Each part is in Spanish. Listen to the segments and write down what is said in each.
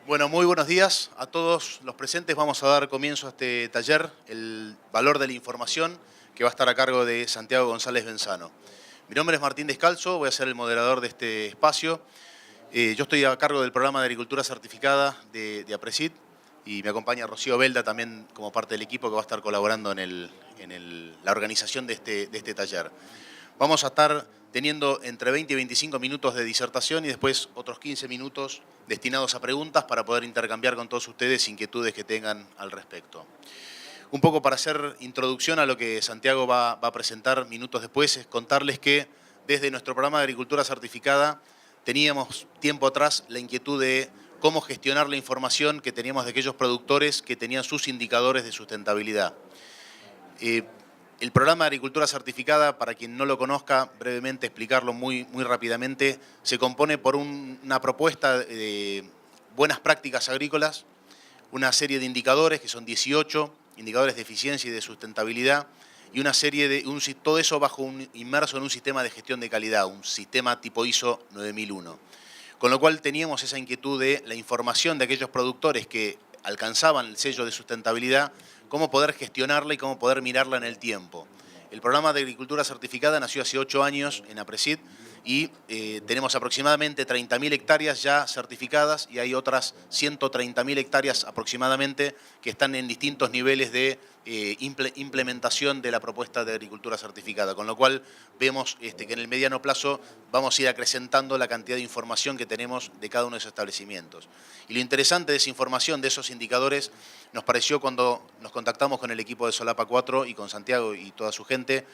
Bueno, muy buenos días a todos los presentes. Vamos a dar comienzo a este taller, el valor de la información, que va a estar a cargo de Santiago González Benzano. Mi nombre es Martín Descalzo, voy a ser el moderador de este espacio. Yo estoy a cargo del programa de agricultura certificada de APRESID y me acompaña Rocío Belda también como parte del equipo que va a estar colaborando en la organización de este taller. Vamos a estar teniendo entre 20 y 25 minutos de disertación y después otros 15 minutos destinados a preguntas para poder intercambiar con todos ustedes inquietudes que tengan al respecto. Un poco para hacer introducción a lo que Santiago va a presentar minutos después, es contarles que desde nuestro programa de agricultura certificada teníamos tiempo atrás la inquietud de cómo gestionar la información que teníamos de aquellos productores que tenían sus indicadores de sustentabilidad. El programa de agricultura certificada, para quien no lo conozca, brevemente explicarlo muy rápidamente, se compone por una propuesta de buenas prácticas agrícolas, una serie de indicadores, que son 18, indicadores de eficiencia y de sustentabilidad, y una serie de, todo eso inmerso en un sistema de gestión de calidad, un sistema tipo ISO 9001. Con lo cual teníamos esa inquietud de la información de aquellos productores que alcanzaban el sello de sustentabilidad, cómo poder gestionarla y cómo poder mirarla en el tiempo. El programa de agricultura certificada nació hace 8 años en APRESID y tenemos aproximadamente 30.000 hectáreas ya certificadas y hay otras 130.000 hectáreas aproximadamente que están en distintos niveles de implementación de la propuesta de agricultura certificada, con lo cual vemos que en el mediano plazo vamos a ir acrecentando la cantidad de información que tenemos de cada uno de esos establecimientos. Y lo interesante de esa información, de esos indicadores, nos pareció cuando nos contactamos con el equipo de Solapa 4 y con Santiago y toda su gente,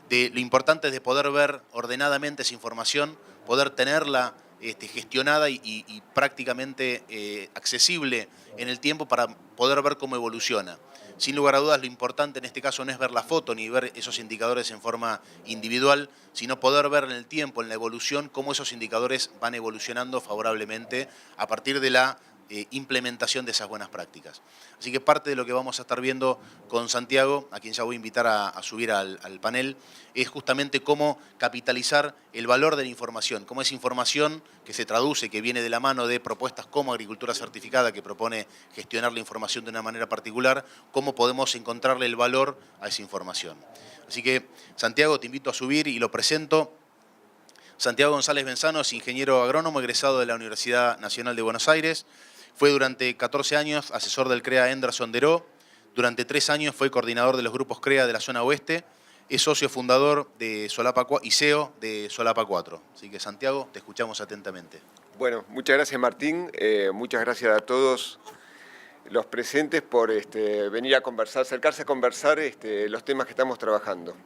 de lo importante es de poder ver ordenadamente esa información, poder tenerla gestionada y prácticamente accesible en el tiempo para poder ver cómo evoluciona. Sin lugar a dudas, lo importante en este caso no es ver la foto ni ver esos indicadores en forma individual, sino poder ver en el tiempo, en la evolución, cómo esos indicadores van evolucionando favorablemente a partir de la implementación de esas buenas prácticas. Así que parte de lo que vamos a estar viendo con Santiago, a quien ya voy a invitar a subir al panel, es justamente cómo capitalizar el valor de la información, cómo esa información que se traduce, que viene de la mano de propuestas como agricultura certificada, que propone gestionar la información de una manera particular, cómo podemos encontrarle el valor a esa información. Así que, Santiago, te invito a subir y lo presento. Santiago González Benzano es ingeniero agrónomo egresado de la Universidad Nacional de Buenos Aires. Fue durante 14 años asesor del CREA Henderson Deró. Durante 3 años fue coordinador de los grupos CREA de la zona oeste. Es socio fundador de Solapa 4 y CEO de Solapa 4. Así que, Santiago, te escuchamos atentamente. Bueno, muchas gracias, Martín. Muchas gracias a todos los presentes por venir a conversar, acercarse a conversar los temas que estamos trabajando.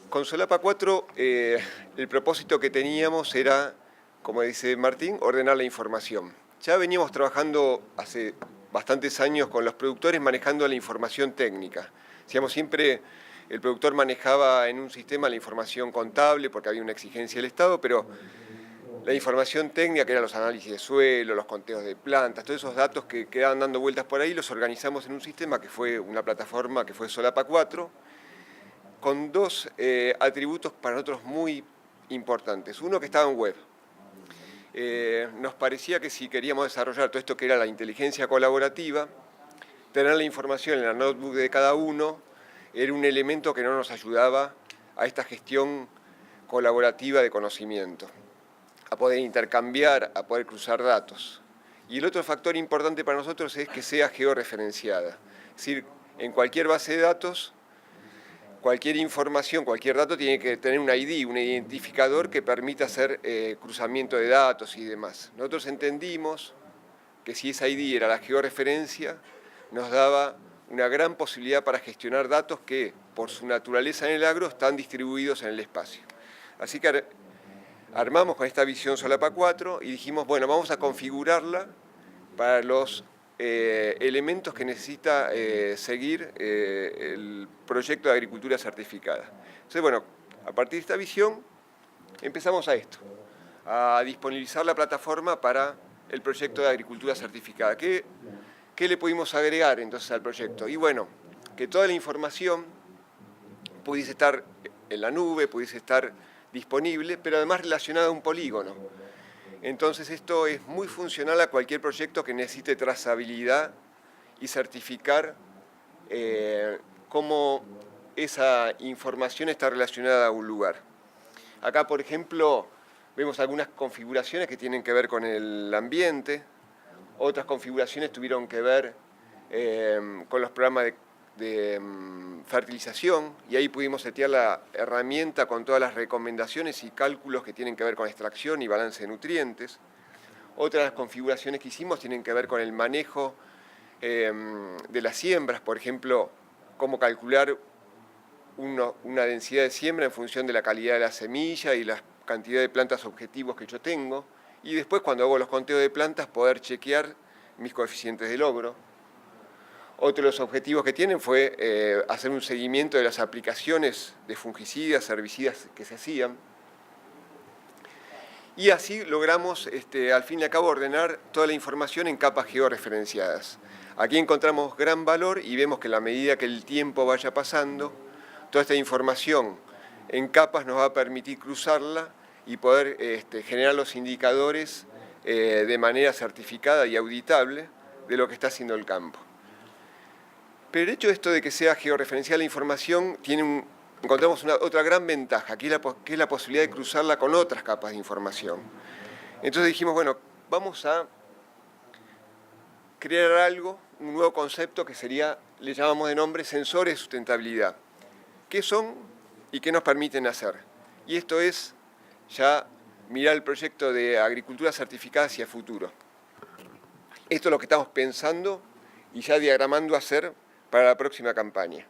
Con Solapa 4, el propósito que teníamos era, como dice Martín, ordenar la información. Ya veníamos trabajando hace bastantes años con los productores manejando la información técnica. Decíamos siempre, el productor manejaba en un sistema la información contable porque había una exigencia del Estado, pero la información técnica, que eran los análisis de suelo, los conteos de plantas, todos esos datos que quedaban dando vueltas por ahí, los organizamos en un sistema que fue una plataforma que fue Solapa 4, con 2 atributos para nosotros muy importantes. Uno, que estaba en web. Nos parecía que si queríamos desarrollar todo esto que era la inteligencia colaborativa, tener la información en la notebook de cada uno era un elemento que no nos ayudaba a esta gestión colaborativa de conocimiento, a poder intercambiar, a poder cruzar datos. Y el otro factor importante para nosotros es que sea georreferenciada. Es decir, en cualquier base de datos, cualquier información, cualquier dato tiene que tener un ID, un identificador que permita hacer cruzamiento de datos y demás. Nosotros entendimos que si esa ID era la georreferencia, nos daba una gran posibilidad para gestionar datos que, por su naturaleza en el agro, están distribuidos en el espacio. Así que armamos con esta visión Solapa 4 y dijimos, bueno, vamos a configurarla para los elementos que necesita seguir el proyecto de agricultura certificada. Entonces, bueno, a partir de esta visión empezamos a disponibilizar la plataforma para el proyecto de agricultura certificada. ¿Qué le pudimos agregar entonces al proyecto? Y bueno, que toda la información pudiese estar en la nube, pudiese estar disponible, pero además relacionada a un polígono. Entonces esto es muy funcional a cualquier proyecto que necesite trazabilidad y certificar cómo esa información está relacionada a un lugar. Acá, por ejemplo, vemos algunas configuraciones que tienen que ver con el ambiente, otras configuraciones tuvieron que ver con los programas de fertilización, y ahí pudimos setear la herramienta con todas las recomendaciones y cálculos que tienen que ver con extracción y balance de nutrientes. Otras configuraciones que hicimos tienen que ver con el manejo de las siembras, por ejemplo, cómo calcular una densidad de siembra en función de la calidad de la semilla y la cantidad de plantas objetivos que yo tengo, y después cuando hago los conteos de plantas poder chequear mis coeficientes de logro. Otro de los objetivos que tienen fue hacer un seguimiento de las aplicaciones de fungicidas, herbicidas que se hacían. Y así logramos, al fin y al cabo, ordenar toda la información en capas georreferenciadas. Aquí encontramos gran valor y vemos que a la medida que el tiempo vaya pasando, toda esta información en capas nos va a permitir cruzarla y poder generar los indicadores de manera certificada y auditable de lo que está haciendo el campo. Pero el hecho de esto de que sea georreferencial la información, encontramos otra gran ventaja, que es la posibilidad de cruzarla con otras capas de información. Entonces dijimos, bueno, vamos a crear algo, un nuevo concepto que le llamamos de nombre sensores de sustentabilidad. ¿Qué son y qué nos permiten hacer? Y esto es ya mirar el proyecto de agricultura certificada hacia futuro. Esto es lo que estamos pensando y ya diagramando hacer para la próxima campaña.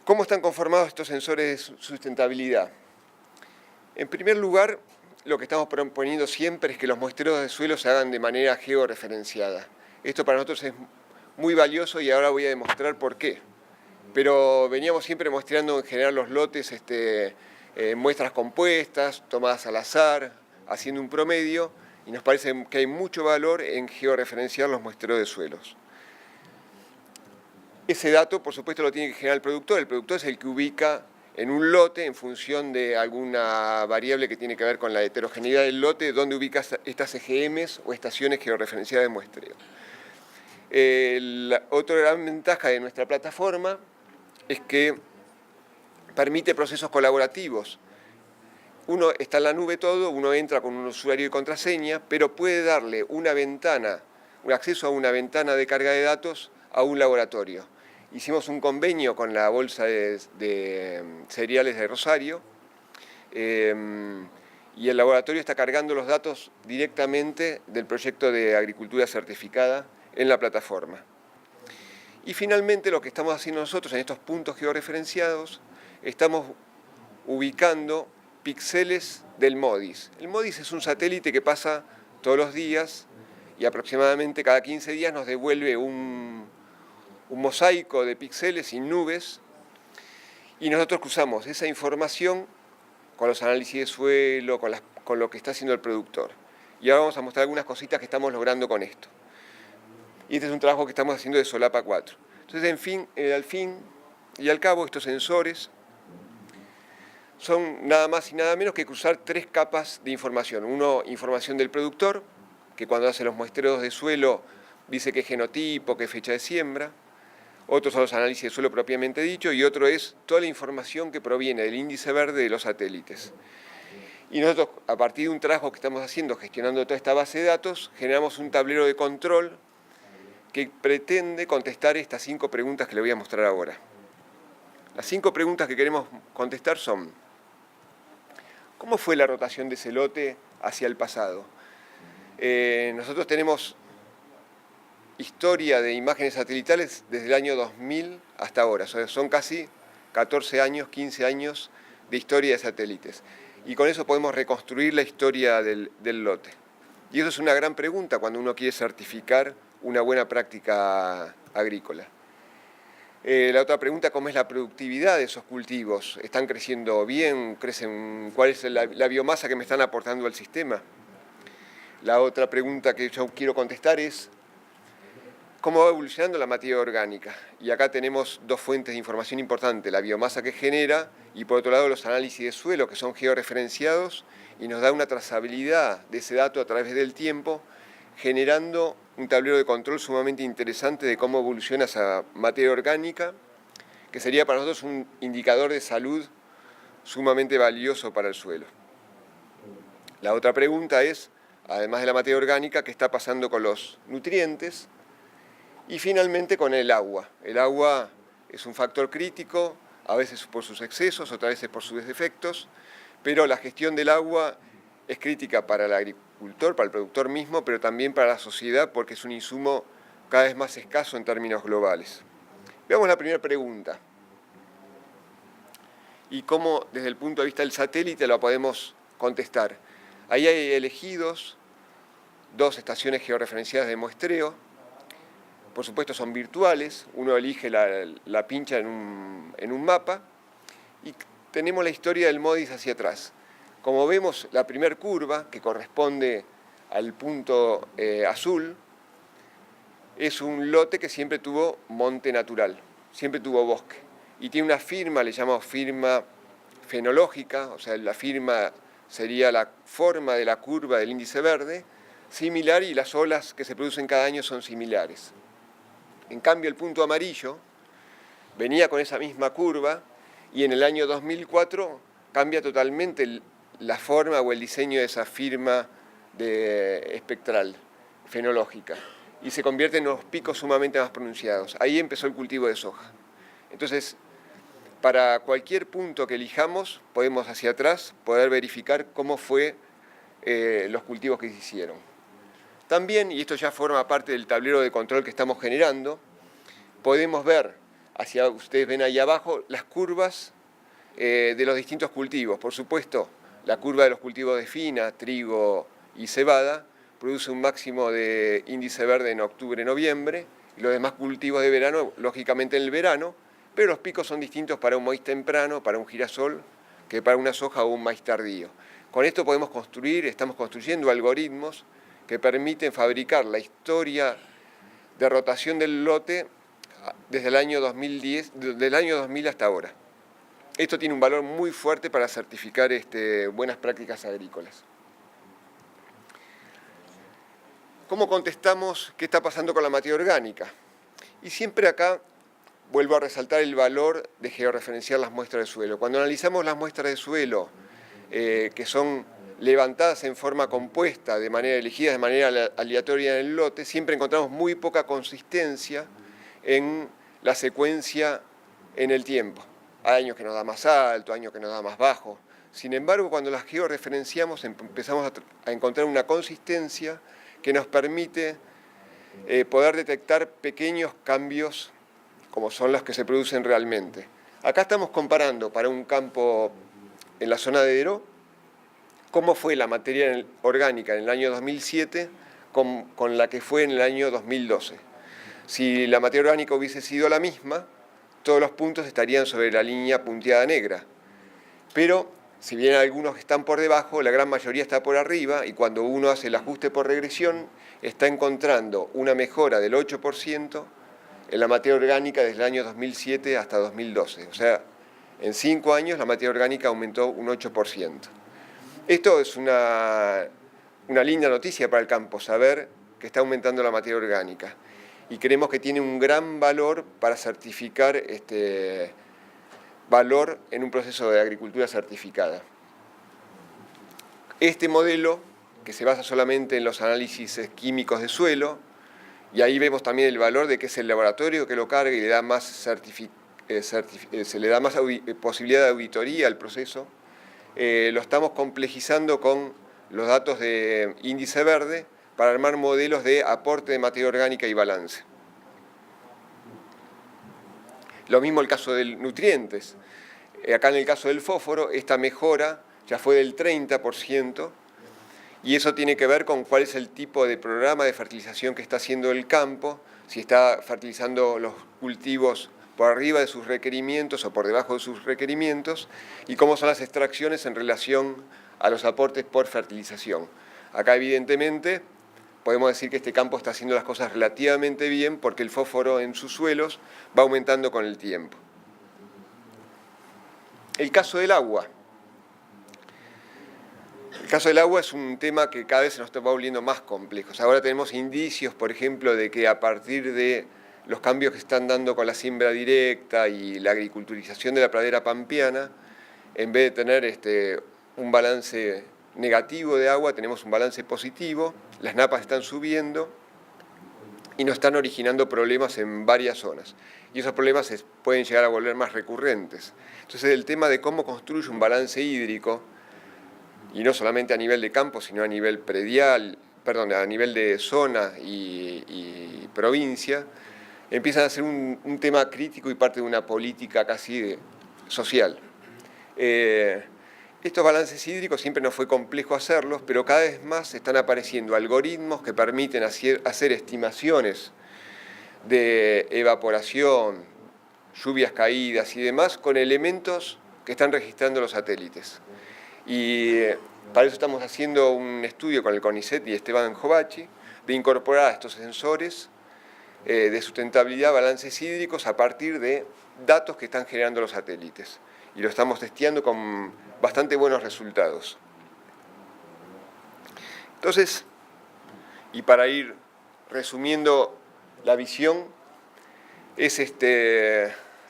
¿Cómo están conformados estos sensores de sustentabilidad? En primer lugar, lo que estamos proponiendo siempre es que los muestreos de suelo se hagan de manera georreferenciada. Esto para nosotros es muy valioso y ahora voy a demostrar por qué. Pero veníamos siempre muestreando en general los lotes, muestras compuestas, tomadas al azar, haciendo un promedio, y nos parece que hay mucho valor en georreferenciar los muestreos de suelos. Ese dato, por supuesto, lo tiene que generar el productor. El productor es el que ubica en un lote, en función de alguna variable que tiene que ver con la heterogeneidad del lote, dónde ubica estas EGMs o estaciones georreferenciadas de muestreo. La otra gran ventaja de nuestra plataforma es que permite procesos colaborativos. Uno está en la nube todo, uno entra con un usuario y contraseña, pero puede darle un acceso a una ventana de carga de datos a un laboratorio. Hicimos un convenio con la Bolsa de Cereales de Rosario y el laboratorio está cargando los datos directamente del proyecto de agricultura certificada en la plataforma. Y finalmente lo que estamos haciendo nosotros en estos puntos georreferenciados, estamos ubicando píxeles del MODIS. El MODIS es un satélite que pasa todos los días y aproximadamente cada 15 días nos devuelve un mosaico de píxeles y nubes, y nosotros cruzamos esa información con los análisis de suelo, con lo que está haciendo el productor. Y ahora vamos a mostrar algunas cositas que estamos logrando con esto. Y este es un trabajo que estamos haciendo de Solapa 4. Entonces, al fin y al cabo, estos sensores son nada más y nada menos que cruzar 3 capas de información. Uno, información del productor, que cuando hace los muestreos de suelo dice qué genotipo, qué fecha de siembra. Otros son los análisis de suelo propiamente dicho, y otro es toda la información que proviene del índice verde de los satélites. Y nosotros, a partir de un trabajo que estamos haciendo, gestionando toda esta base de datos, generamos un tablero de control que pretende contestar estas 5 preguntas que le voy a mostrar ahora. Las 5 preguntas que queremos contestar son: ¿cómo fue la rotación de ese lote hacia el pasado? Nosotros tenemos historia de imágenes satelitales desde el año 2000 hasta ahora. O sea, son casi 14 años, 15 años de historia de satélites. Y con eso podemos reconstruir la historia del lote. Y eso es una gran pregunta cuando uno quiere certificar una buena práctica agrícola. La otra pregunta, ¿cómo es la productividad de esos cultivos? ¿Están creciendo bien? ¿Cuál es la biomasa que me están aportando al sistema? La otra pregunta que yo quiero contestar es: cómo va evolucionando la materia orgánica. Y acá tenemos dos fuentes de información importantes, la biomasa que genera y por otro lado los análisis de suelo que son georreferenciados y nos da una trazabilidad de ese dato a través del tiempo, generando un tablero de control sumamente interesante de cómo evoluciona esa materia orgánica, que sería para nosotros un indicador de salud sumamente valioso para el suelo. La otra pregunta es, además de la materia orgánica, ¿qué está pasando con los nutrientes? Y finalmente con el agua. El agua es un factor crítico, a veces por sus excesos, otras veces por sus defectos, pero la gestión del agua es crítica para el agricultor, para el productor mismo, pero también para la sociedad porque es un insumo cada vez más escaso en términos globales. Veamos la primera pregunta. Y cómo desde el punto de vista del satélite la podemos contestar. Ahí hay elegidos dos estaciones georreferenciadas de muestreo. Por supuesto son virtuales, uno elige la pincha en un mapa y tenemos la historia del MODIS hacia atrás. Como vemos, la primera curva, que corresponde al punto azul, es un lote que siempre tuvo monte natural, siempre tuvo bosque. Y tiene una firma, le llamamos firma fenológica, o sea, la firma sería la forma de la curva del índice verde, similar y las olas que se producen cada año son similares. En cambio, el punto amarillo venía con esa misma curva y en el año 2004 cambia totalmente la forma o el diseño de esa firma espectral, fenológica, y se convierte en unos picos sumamente más pronunciados. Ahí empezó el cultivo de soja. Entonces, para cualquier punto que elijamos, podemos hacia atrás poder verificar cómo fue los cultivos que se hicieron. También, y esto ya forma parte del tablero de control que estamos generando, podemos ver, ustedes ven ahí abajo, las curvas de los distintos cultivos. Por supuesto, la curva de los cultivos de fina, trigo y cebada, produce un máximo de índice verde en octubre-noviembre, y los demás cultivos de verano, lógicamente en el verano, pero los picos son distintos para un maíz temprano, para un girasol, que para una soja o un maíz tardío. Con esto podemos estamos construyendo algoritmos que permiten fabricar la historia de rotación del lote desde el año 2000 hasta ahora. Esto tiene un valor muy fuerte para certificar buenas prácticas agrícolas. ¿Cómo contestamos qué está pasando con la materia orgánica? Y siempre acá vuelvo a resaltar el valor de georreferenciar las muestras de suelo. Cuando analizamos las muestras de suelo que son levantadas en forma compuesta, de manera elegida, de manera aleatoria en el lote, siempre encontramos muy poca consistencia en la secuencia en el tiempo. Hay años que nos da más alto, años que nos da más bajo. Sin embargo, cuando las georreferenciamos empezamos a encontrar una consistencia que nos permite poder detectar pequeños cambios como son los que se producen realmente. Acá estamos comparando para un campo en la zona de Deró, cómo fue la materia orgánica en el año 2007 con la que fue en el año 2012. Si la materia orgánica hubiese sido la misma, todos los puntos estarían sobre la línea punteada negra. Pero, si bien algunos están por debajo, la gran mayoría está por arriba y cuando uno hace el ajuste por regresión, está encontrando una mejora del 8% en la materia orgánica desde el año 2007 hasta 2012. O sea, en 5 años la materia orgánica aumentó un 8%. Esto es una linda noticia para el campo, saber que está aumentando la materia orgánica. Y creemos que tiene un gran valor para certificar este valor en un proceso de agricultura certificada. Este modelo, que se basa solamente en los análisis químicos de suelo, y ahí vemos también el valor de que es el laboratorio que lo carga y le da más se le da más posibilidad de auditoría al proceso, lo estamos complejizando con los datos de índice verde para armar modelos de aporte de materia orgánica y balance. Lo mismo el caso de nutrientes. Acá en el caso del fósforo, esta mejora ya fue del 30%, y eso tiene que ver con cuál es el tipo de programa de fertilización que está haciendo el campo, si está fertilizando los cultivos por arriba de sus requerimientos o por debajo de sus requerimientos, y cómo son las extracciones en relación a los aportes por fertilización. Acá, evidentemente, podemos decir que este campo está haciendo las cosas relativamente bien porque el fósforo en sus suelos va aumentando con el tiempo. El caso del agua. El caso del agua es un tema que cada vez se nos va volviendo más complejo. Ahora tenemos indicios, por ejemplo, de que a partir de los cambios que están dando con la siembra directa y la agriculturización de la pradera pampeana, en vez de tener un balance negativo de agua, tenemos un balance positivo, las napas están subiendo y nos están originando problemas en varias zonas. Y esos problemas se pueden llegar a volver más recurrentes. Entonces el tema de cómo construye un balance hídrico, y no solamente a nivel de campo, sino a nivel predial, a nivel de zona y provincia, empiezan a ser un tema crítico y parte de una política casi social. Estos balances hídricos siempre nos fue complejo hacerlos, pero cada vez más están apareciendo algoritmos que permiten hacer estimaciones de evaporación, lluvias caídas y demás con elementos que están registrando los satélites. Y para eso estamos haciendo un estudio con el CONICET y Esteban Jovachi de incorporar a estos sensores de sustentabilidad, balances hídricos a partir de datos que están generando los satélites. Y lo estamos testeando con bastante buenos resultados. Entonces, y para ir resumiendo la visión,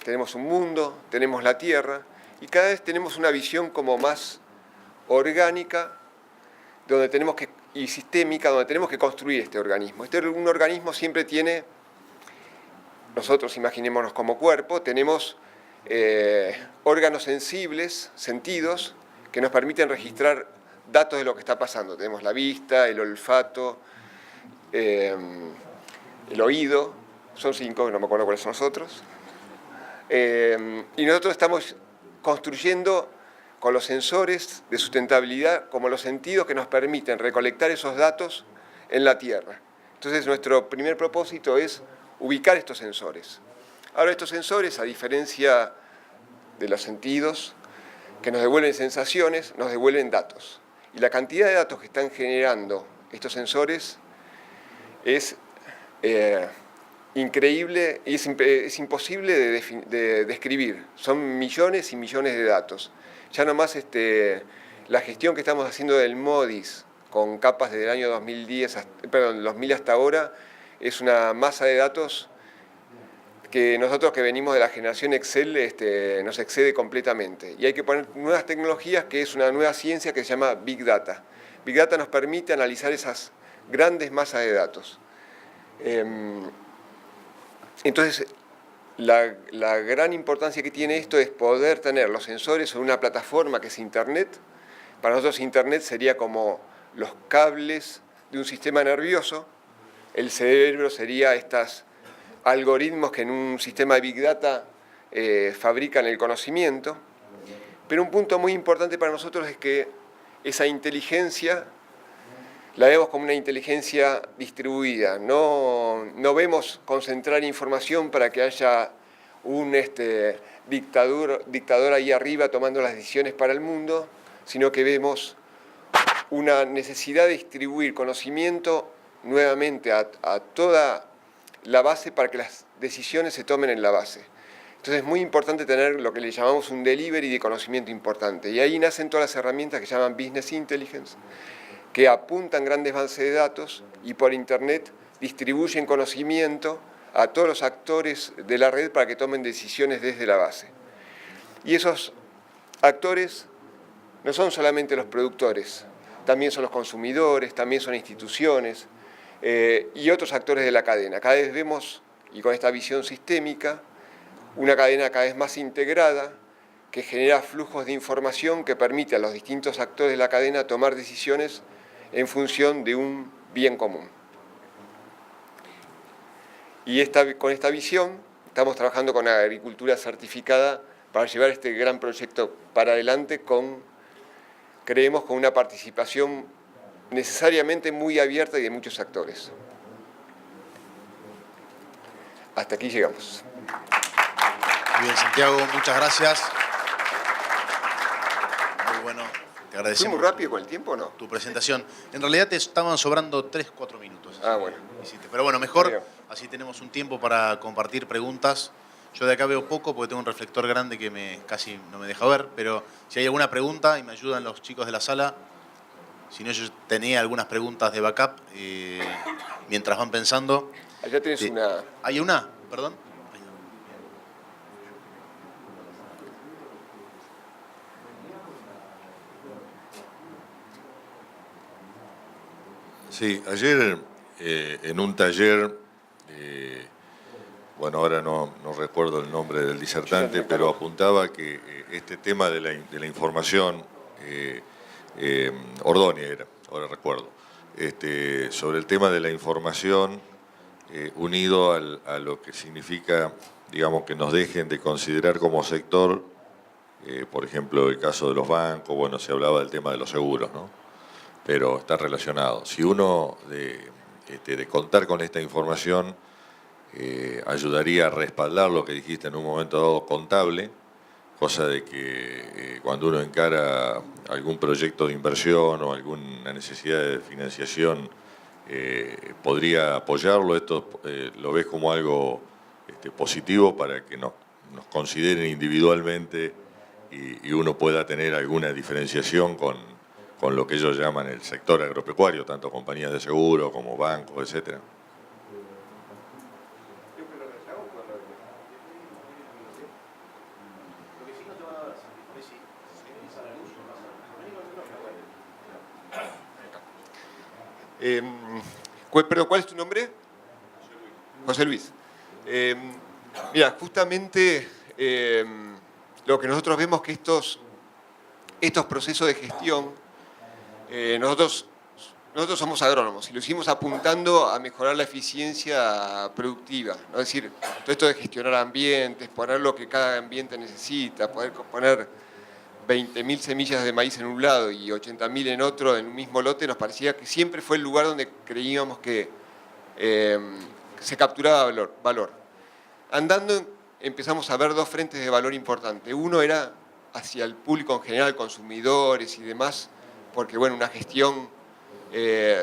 tenemos un mundo, tenemos la Tierra, y cada vez tenemos una visión como más orgánica y sistémica, donde tenemos que construir este organismo. Un organismo siempre tiene, nosotros imaginémonos como cuerpo, tenemos órganos sensibles, sentidos, que nos permiten registrar datos de lo que está pasando. Tenemos la vista, el olfato, el oído, son 5, no me acuerdo cuáles son los otros. Y nosotros estamos construyendo con los sensores de sustentabilidad como los sentidos que nos permiten recolectar esos datos en la Tierra. Entonces nuestro primer propósito es ubicar estos sensores. Ahora estos sensores, a diferencia de los sentidos que nos devuelven sensaciones, nos devuelven datos. Y la cantidad de datos que están generando estos sensores es increíble y es imposible de describir. Son millones y millones de datos. Ya nomás la gestión que estamos haciendo del MODIS con capas desde el año 2000 hasta ahora es una masa de datos que nosotros que venimos de la generación Excel nos excede completamente. Y hay que poner nuevas tecnologías, que es una nueva ciencia que se llama Big Data. Big Data nos permite analizar esas grandes masas de datos. Entonces, la gran importancia que tiene esto es poder tener los sensores sobre una plataforma que es Internet. Para nosotros Internet sería como los cables de un sistema nervioso. El cerebro sería estos algoritmos que en un sistema de Big Data fabrican el conocimiento. Pero un punto muy importante para nosotros es que esa inteligencia la vemos como una inteligencia distribuida. No vemos concentrar información para que haya un dictador ahí arriba tomando las decisiones para el mundo, sino que vemos una necesidad de distribuir conocimiento nuevamente a toda la base para que las decisiones se tomen en la base. Entonces es muy importante tener lo que le llamamos un delivery de conocimiento importante. Y ahí nacen todas las herramientas que llaman Business Intelligence, que apuntan grandes bases de datos y por Internet distribuyen conocimiento a todos los actores de la red para que tomen decisiones desde la base. Y esos actores no son solamente los productores, también son los consumidores, también son instituciones y otros actores de la cadena. Cada vez vemos, y con esta visión sistémica, una cadena cada vez más integrada que genera flujos de información que permite a los distintos actores de la cadena tomar decisiones en función de un bien común. Y con esta visión estamos trabajando con agricultura certificada para llevar este gran proyecto para adelante creemos, con una participación necesariamente muy abierta y de muchos actores. Hasta aquí llegamos. Muy bien, Santiago, muchas gracias. Muy bueno. Te Te agradecemos. ¿Fui muy rápido con el tiempo o no? Tu presentación. En realidad te estaban sobrando 3-4 minutos. Ah, bueno. Pero bueno, mejor, Bien. así tenemos un tiempo para compartir preguntas. Yo de acá veo poco porque tengo un reflector grande que casi no me deja ver, pero si hay alguna pregunta y me ayudan los chicos de la sala, si no yo tenía algunas preguntas de backup mientras van pensando. Allá tenés una... ¿Hay una? Perdón. Sí, ayer en un taller, bueno, ahora no recuerdo el nombre del disertante, pero apuntaba que este tema de la información, Ordóñez era, ahora recuerdo, sobre el tema de la información unido a lo que significa, digamos, que nos dejen de considerar como sector, por ejemplo, el caso de los bancos, bueno, se hablaba del tema de los seguros, ¿no? Pero está relacionado. Si uno de contar con esta información ayudaría a respaldar lo que dijiste en un momento dado contable, cosa de que cuando uno encara algún proyecto de inversión o alguna necesidad de financiación podría apoyarlo. Esto lo ves como algo positivo para que nos consideren individualmente y uno pueda tener alguna diferenciación con lo que ellos llaman el sector agropecuario, tanto compañías de seguro como bancos, etc. Pero ¿cuál es tu nombre? José Luis. Mira, justamente lo que nosotros vemos que estos procesos de gestión, nosotros somos agrónomos y lo hicimos apuntando a mejorar la eficiencia productiva, ¿no? Es decir, todo esto de gestionar ambientes, poner lo que cada ambiente necesita, poder poner 20.000 semillas de maíz en un lado y 80.000 en otro, en un mismo lote, nos parecía que siempre fue el lugar donde creíamos que se capturaba valor. Andando empezamos a ver dos frentes de valor importantes. Uno era hacia el público en general, consumidores y demás, porque bueno, una gestión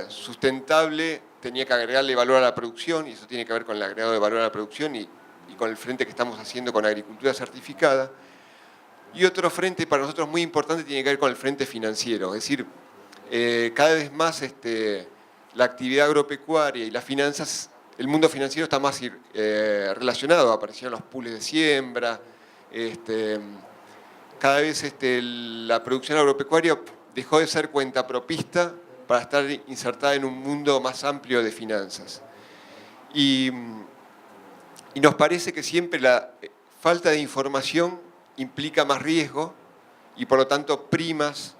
sustentable tenía que agregarle valor a la producción, y eso tiene que ver con el agregado de valor a la producción y con el frente que estamos haciendo con agricultura certificada. Y otro frente para nosotros muy importante tiene que ver con el frente financiero, es decir, cada vez más la actividad agropecuaria y las finanzas, el mundo financiero está más relacionado, aparecieron los pools de siembra, cada vez la producción agropecuaria dejó de ser cuentapropista para estar insertada en un mundo más amplio de finanzas. Y nos parece que siempre la falta de información implica más riesgo y por lo tanto primas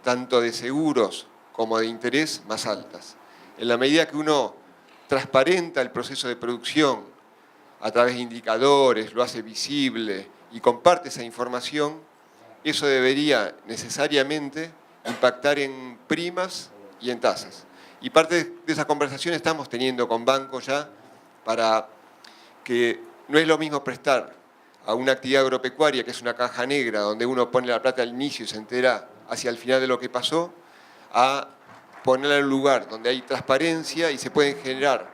tanto de seguros como de interés más altas. En la medida que uno transparenta el proceso de producción a través de indicadores, lo hace visible y comparte esa información, eso debería necesariamente impactar en primas y en tasas. Y parte de esa conversación estamos teniendo con bancos ya para que no es lo mismo prestar a una actividad agropecuaria que es una caja negra donde uno pone la plata al inicio y se entera hacia el final de lo que pasó, a ponerla en un lugar donde hay transparencia y se pueden generar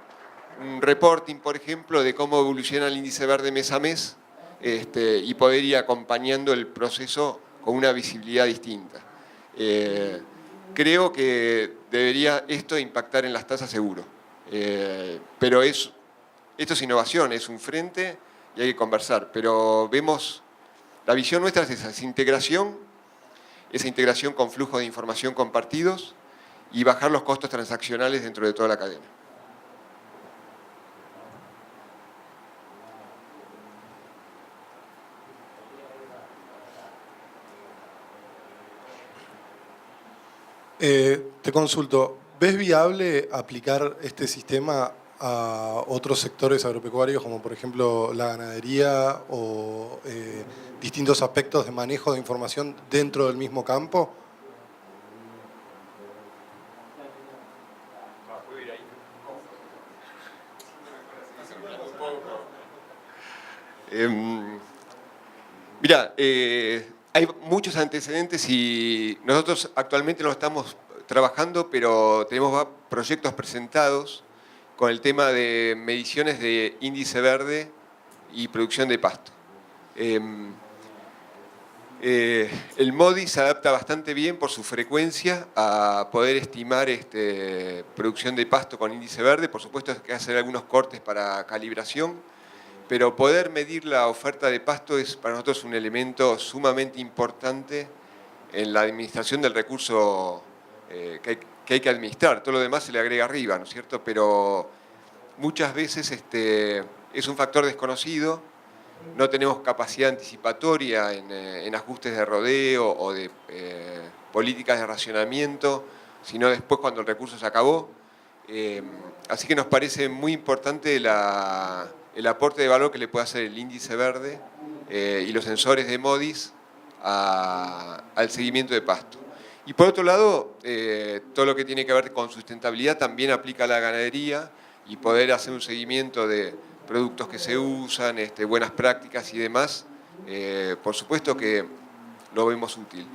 un reporting, por ejemplo, de cómo evoluciona el índice verde mes a mes y poder ir acompañando el proceso con una visibilidad distinta. Creo que debería esto impactar en las tasas seguro, pero esto es innovación, es un frente y hay que conversar, pero vemos, la visión nuestra es esa integración con flujo de información compartidos y bajar los costos transaccionales dentro de toda la cadena. Te consulto, ¿ves viable aplicar este sistema a otros sectores agropecuarios como por ejemplo la ganadería o distintos aspectos de manejo de información dentro del mismo campo? Mira, hay muchos antecedentes y nosotros actualmente no estamos trabajando, pero tenemos proyectos presentados con el tema de mediciones de índice verde y producción de pasto. El MODI se adapta bastante bien por su frecuencia a poder estimar producción de pasto con índice verde. Por supuesto hay que hacer algunos cortes para calibración, pero poder medir la oferta de pasto es para nosotros un elemento sumamente importante en la administración del recurso que hay que administrar. Todo lo demás se le agrega arriba, ¿no es cierto? Pero muchas veces es un factor desconocido. No tenemos capacidad anticipatoria en ajustes de rodeo o de políticas de racionamiento, sino después cuando el recurso se acabó. Así que nos parece muy importante el aporte de valor que le puede hacer el índice verde y los sensores de MODIS al seguimiento de pasto. Y por otro lado, todo lo que tiene que ver con sustentabilidad también aplica a la ganadería y poder hacer un seguimiento de productos que se usan, buenas prácticas y demás, por supuesto que lo vemos útil.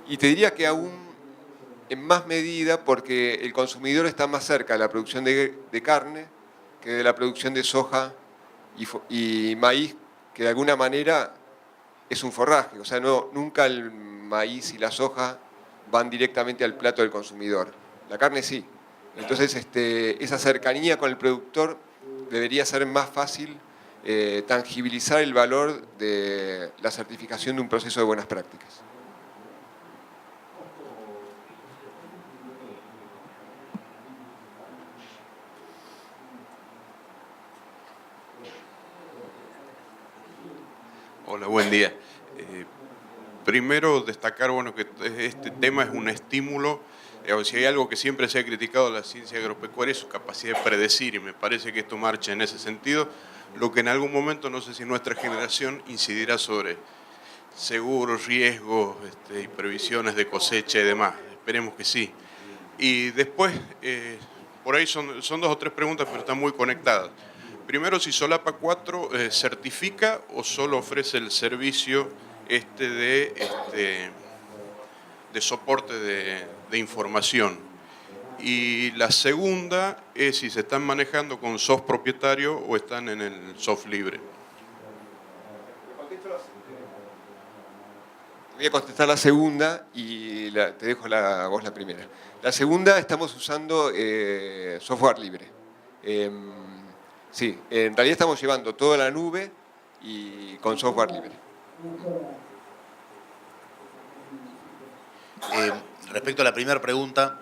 Y te diría que aún en más medida porque el consumidor está más cerca de la producción de carne que de la producción de soja y maíz, que de alguna manera es un forraje. O sea, nunca el maíz y la soja van directamente al plato del consumidor. La carne sí. Entonces, esa cercanía con el productor debería ser más fácil tangibilizar el valor de la certificación de un proceso de buenas prácticas. Hola, buen día. Primero destacar que este tema es un estímulo. Si hay algo que siempre se ha criticado a la ciencia agropecuaria es su capacidad de predecir, y me parece que esto marcha en ese sentido, lo que en algún momento, no sé si nuestra generación incidirá sobre seguros, riesgos y previsiones de cosecha y demás. Esperemos que sí. Y después, por ahí son 2 o 3 preguntas, pero están muy conectadas. Primero, si Solapa 4 certifica o solo ofrece el servicio de soporte de información. Y la segunda es si se están manejando con soft propietario o están en el soft libre. Voy a contestar la segunda y te dejo vos la primera. La segunda, estamos usando software libre. Sí, en realidad estamos llevando toda la nube y con software libre. Respecto a la primera pregunta,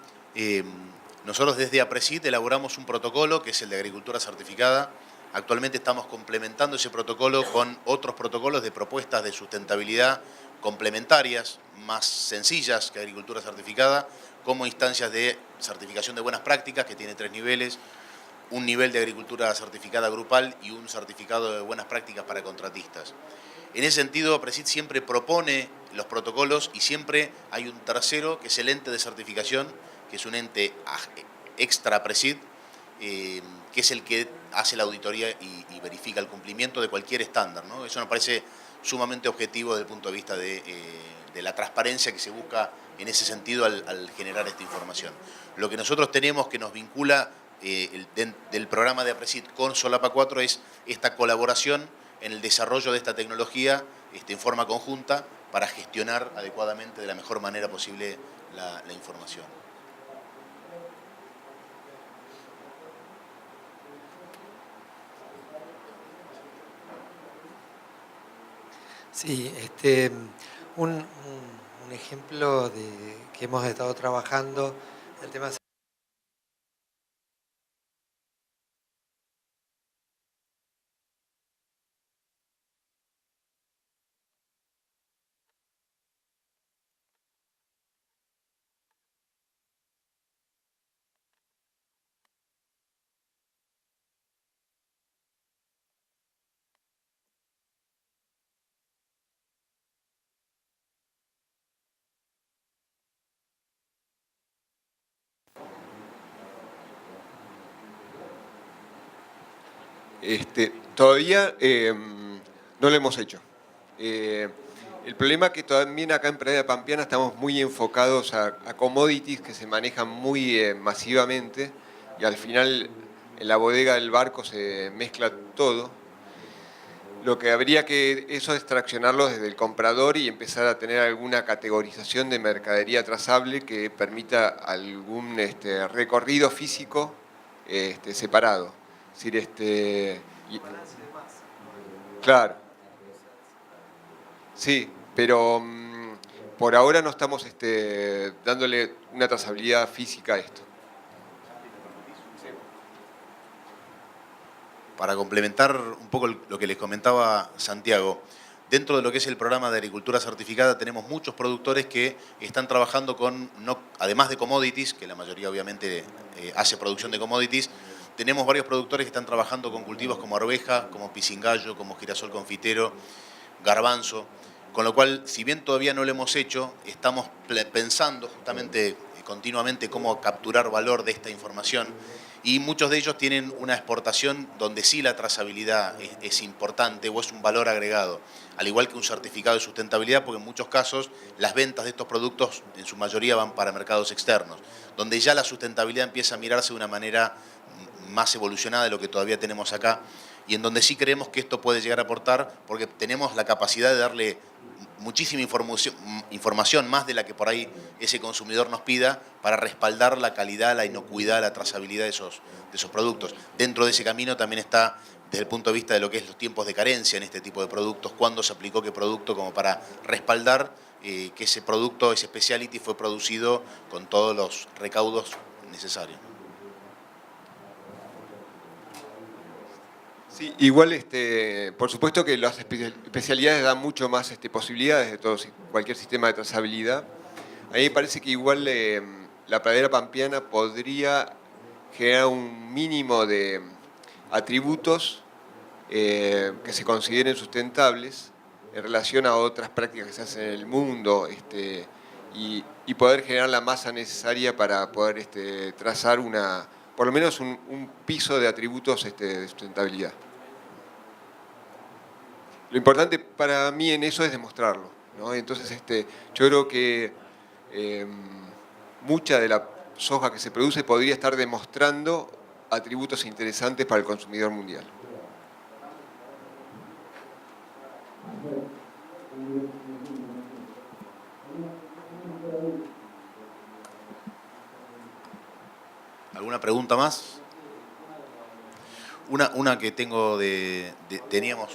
nosotros desde APRESID elaboramos un protocolo que es el de agricultura certificada. Actualmente estamos complementando ese protocolo con otros protocolos de propuestas de sustentabilidad complementarias, más sencillas que agricultura certificada, como instancias de certificación de buenas prácticas, que tiene 3 niveles, un nivel de agricultura certificada grupal y un certificado de buenas prácticas para contratistas. En ese sentido, APRESID siempre propone los protocolos y siempre hay un tercero, que es el ente de certificación, que es un ente extra APRESID, que es el que hace la auditoría y verifica el cumplimiento de cualquier estándar, ¿no? Eso nos parece sumamente objetivo desde el punto de vista de la transparencia que se busca en ese sentido al generar esta información. Lo que nosotros tenemos que nos vincula del programa de APRESID con Solapa 4 es esta colaboración en el desarrollo de esta tecnología en forma conjunta para gestionar adecuadamente de la mejor manera posible la información. Sí, un ejemplo que hemos estado trabajando, el tema Todavía no lo hemos hecho. El problema es que también acá en Pradera Pampeana estamos muy enfocados a commodities que se manejan muy masivamente y al final en la bodega del barco se mezcla todo. Lo que habría que eso es traccionarlo desde el comprador y empezar a tener alguna categorización de mercadería trazable que permita algún recorrido físico separado. Es decir, claro. Sí, pero por ahora no estamos dándole una trazabilidad física a esto. Para complementar un poco lo que les comentaba Santiago, dentro de lo que es el programa de agricultura certificada tenemos muchos productores que están trabajando con, además de commodities, que la mayoría obviamente hace producción de commodities, tenemos varios productores que están trabajando con cultivos como arveja, como pisingallo, como girasol confitero, garbanzo, con lo cual, si bien todavía no lo hemos hecho, estamos pensando justamente continuamente cómo capturar valor de esta información y muchos de ellos tienen una exportación donde sí la trazabilidad es importante o es un valor agregado, al igual que un certificado de sustentabilidad, porque en muchos casos las ventas de estos productos en su mayoría van para mercados externos, donde ya la sustentabilidad empieza a mirarse de una manera más evolucionada de lo que todavía tenemos acá y en donde sí creemos que esto puede llegar a aportar porque tenemos la capacidad de darle muchísima información, más de la que por ahí ese consumidor nos pida, para respaldar la calidad, la inocuidad, la trazabilidad de esos productos. Dentro de ese camino también está, desde el punto de vista de lo que es los tiempos de carencia en este tipo de productos, cuándo se aplicó qué producto, como para respaldar que ese producto, ese specialty, fue producido con todos los recaudos necesarios. Sí, igual, por supuesto que las especialidades dan mucho más posibilidades de cualquier sistema de trazabilidad. A mí me parece que igual la pradera pampeana podría generar un mínimo de atributos que se consideren sustentables en relación a otras prácticas que se hacen en el mundo y poder generar la masa necesaria para poder trazar por lo menos un piso de atributos de sustentabilidad. Lo importante para mí en eso es demostrarlo, ¿no? Entonces, yo creo que mucha de la soja que se produce podría estar demostrando atributos interesantes para el consumidor mundial. ¿Alguna pregunta más? Una que teníamos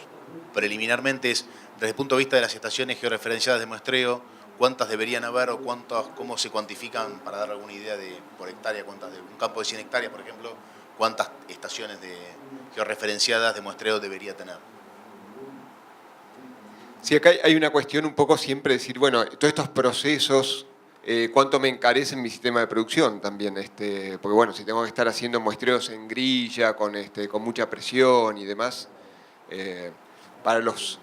preliminarmente es, desde el punto de vista de las estaciones georreferenciadas de muestreo, ¿cuántas deberían haber o cómo se cuantifican, para dar alguna idea por hectárea, cuántas de un campo de 100 hectáreas, por ejemplo, cuántas estaciones georreferenciadas de muestreo debería tener? Sí, acá hay una cuestión un poco siempre decir, bueno, todos estos procesos, cuánto me encarecen mi sistema de producción también, porque bueno, si tengo que estar haciendo muestreos en grilla, con mucha presión y demás, para las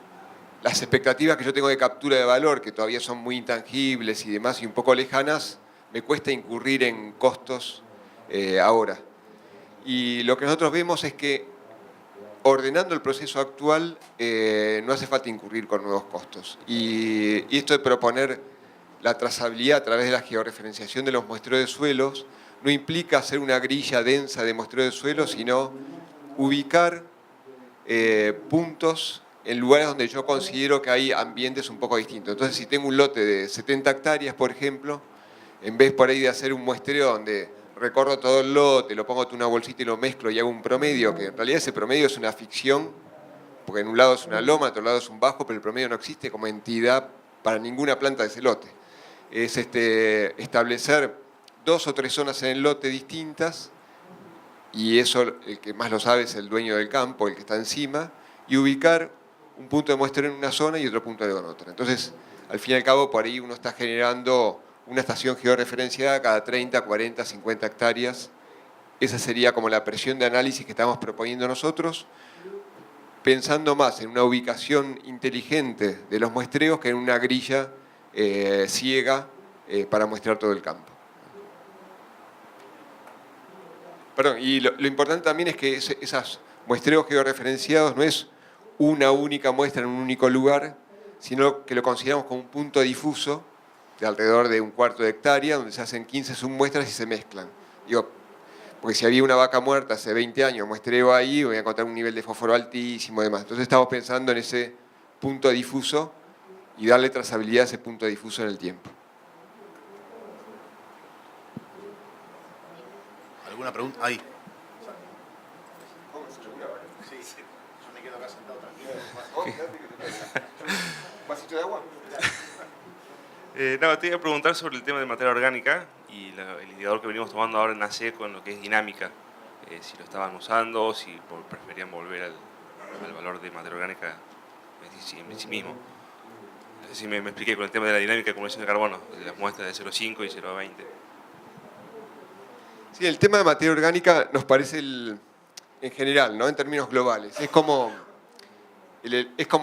expectativas que yo tengo de captura de valor, que todavía son muy intangibles y demás y un poco lejanas, me cuesta incurrir en costos ahora. Y lo que nosotros vemos es que ordenando el proceso actual no hace falta incurrir con nuevos costos. Y esto de proponer la trazabilidad a través de la georreferenciación de los muestreos de suelos no implica hacer una grilla densa de muestreo de suelos, sino ubicar puntos en lugares donde yo considero que hay ambientes un poco distintos. Entonces, si tengo un lote de 70 hectáreas, por ejemplo, en vez por ahí de hacer un muestreo donde recorro todo el lote, lo pongo en una bolsita y lo mezclo y hago un promedio, que en realidad ese promedio es una ficción, porque en un lado es una loma, en otro lado es un bajo, pero el promedio no existe como entidad para ninguna planta de ese lote. Es establecer 2 o 3 zonas en el lote distintas, y eso el que más lo sabe es el dueño del campo, el que está encima, y ubicar un punto de muestreo en una zona y otro punto en otra. Entonces, al fin y al cabo, por ahí uno está generando una estación georreferenciada cada 30, 40, 50 hectáreas. Esa sería como la presión de análisis que estamos proponiendo nosotros, pensando más en una ubicación inteligente de los muestreos que en una grilla ciega para muestrear todo el campo. Perdón, y lo importante también es que esos muestreos georreferenciados no es una única muestra en un único lugar, sino que lo consideramos como un punto difuso de alrededor de 1/4 de hectárea, donde se hacen 15 submuestras y se mezclan. Digo, porque si había una vaca muerta hace 20 años, muestreo ahí, voy a encontrar un nivel de fósforo altísimo y demás. Entonces estamos pensando en ese punto difuso y darle trazabilidad a ese punto difuso en el tiempo. ¿Alguna pregunta? Ahí. Sí, yo me quedo acá sentado tranquilo. ¿Un vasito de agua? No, te iba a preguntar sobre el tema de materia orgánica y el indicador que venimos tomando ahora en ACECO en lo que es dinámica. Si lo estaban usando o si preferían volver al valor de materia orgánica en sí mismo. No sé si me expliqué con el tema de la dinámica de acumulación de carbono, de las muestras de 0,5 y 0,20. Sí, el tema de materia orgánica nos parece en general, ¿no? En términos globales. Es como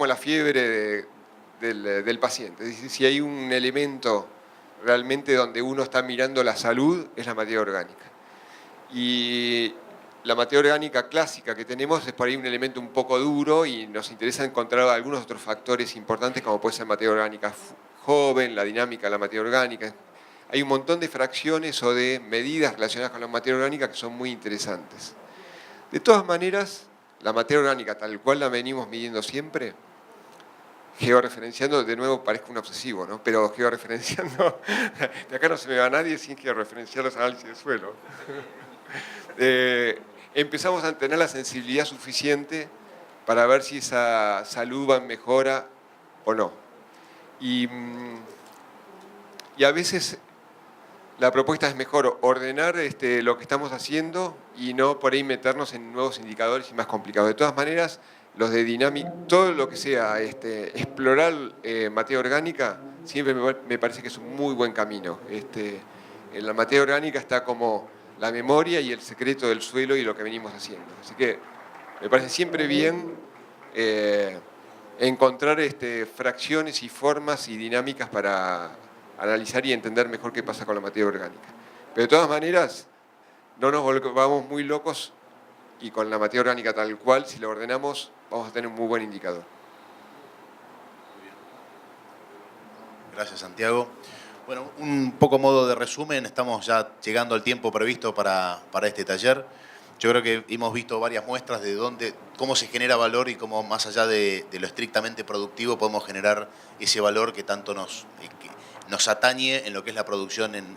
la fiebre del paciente. Es decir, si hay un elemento realmente donde uno está mirando la salud, es la materia orgánica. Y la materia orgánica clásica que tenemos es por ahí un elemento un poco duro y nos interesa encontrar algunos otros factores importantes como puede ser materia orgánica joven, la dinámica de la materia orgánica. Hay un montón de fracciones o de medidas relacionadas con la materia orgánica que son muy interesantes. De todas maneras, la materia orgánica tal cual la venimos midiendo siempre, georreferenciando, de nuevo parezco un obsesivo, ¿no? Pero georreferenciando, de acá no se me va nadie sin georreferenciar los análisis de suelo. Empezamos a tener la sensibilidad suficiente para ver si esa salud va en mejora o no. Y a veces la propuesta es mejor ordenar lo que estamos haciendo y no por ahí meternos en nuevos indicadores y más complicados. De todas maneras, los de dinámica, todo lo que sea explorar materia orgánica, siempre me parece que es un muy buen camino. En la materia orgánica está como la memoria y el secreto del suelo y lo que venimos haciendo. Así que me parece siempre bien encontrar fracciones y formas y dinámicas para analizar y entender mejor qué pasa con la materia orgánica. Pero de todas maneras, no nos volvamos muy locos y con la materia orgánica tal cual, si lo ordenamos, vamos a tener un muy buen indicador. Gracias, Santiago. Bueno, un poco modo de resumen, estamos ya llegando al tiempo previsto para este taller. Yo creo que hemos visto varias muestras de cómo se genera valor y cómo más allá de lo estrictamente productivo podemos generar ese valor que tanto nos atañe en lo que es la producción en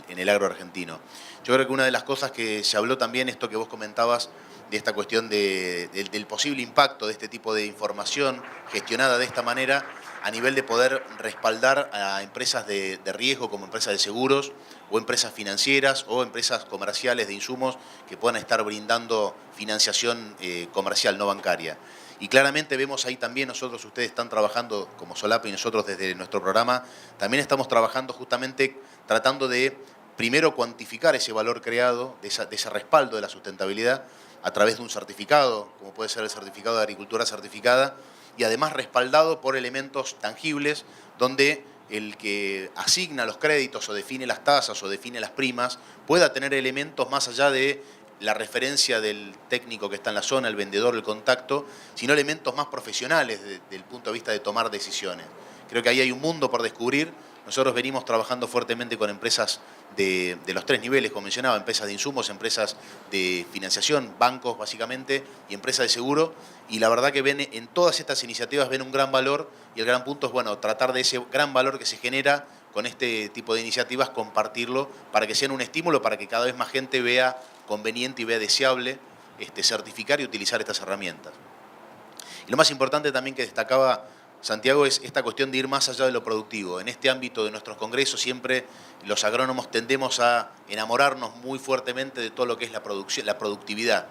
el agro argentino. Yo creo que una de las cosas que se habló también, esto que vos comentabas, de esta cuestión del posible impacto de este tipo de información gestionada de esta manera a nivel de poder respaldar a empresas de riesgo como empresas de seguros o empresas financieras o empresas comerciales de insumos que puedan estar brindando financiación comercial, no bancaria. Y claramente vemos ahí también ustedes están trabajando como Solapa y nosotros desde nuestro programa, también estamos trabajando justamente tratando de primero cuantificar ese valor creado, de ese respaldo de la sustentabilidad a través de un certificado, como puede ser el certificado de agricultura certificada, y además respaldado por elementos tangibles donde el que asigna los créditos o define las tasas o define las primas pueda tener elementos más allá de la referencia del técnico que está en la zona, el vendedor, el contacto, sino elementos más profesionales desde el punto de vista de tomar decisiones. Creo que ahí hay un mundo por descubrir. Nosotros venimos trabajando fuertemente con empresas de los 3 niveles, como mencionaba, empresas de insumos, empresas de financiación, bancos básicamente, y empresas de seguro, y la verdad que en todas estas iniciativas ven un gran valor, y el gran punto es, bueno, tratar de ese gran valor que se genera con este tipo de iniciativas, compartirlo, para que sean un estímulo, para que cada vez más gente vea conveniente y vea deseable certificar y utilizar estas herramientas. Y lo más importante también que destacaba Santiago es esta cuestión de ir más allá de lo productivo. En este ámbito de nuestros congresos siempre los agrónomos tendemos a enamorarnos muy fuertemente de todo lo que es la productividad.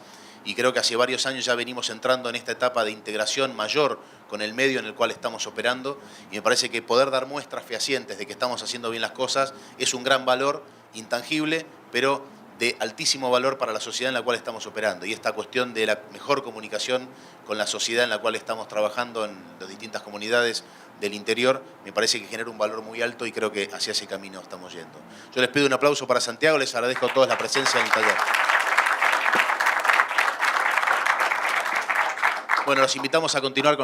Y creo que hace varios años ya venimos entrando en esta etapa de integración mayor con el medio en el cual estamos operando. Y me parece que poder dar muestras fehacientes de que estamos haciendo bien las cosas es un gran valor intangible, pero de altísimo valor para la sociedad en la cual estamos operando. Y esta cuestión de la mejor comunicación con la sociedad en la cual estamos trabajando en las distintas comunidades del interior, me parece que genera un valor muy alto y creo que hacia ese camino estamos yendo. Yo les pido un aplauso para Santiago, les agradezco a todos la presencia en el taller. Bueno, los invitamos a continuar con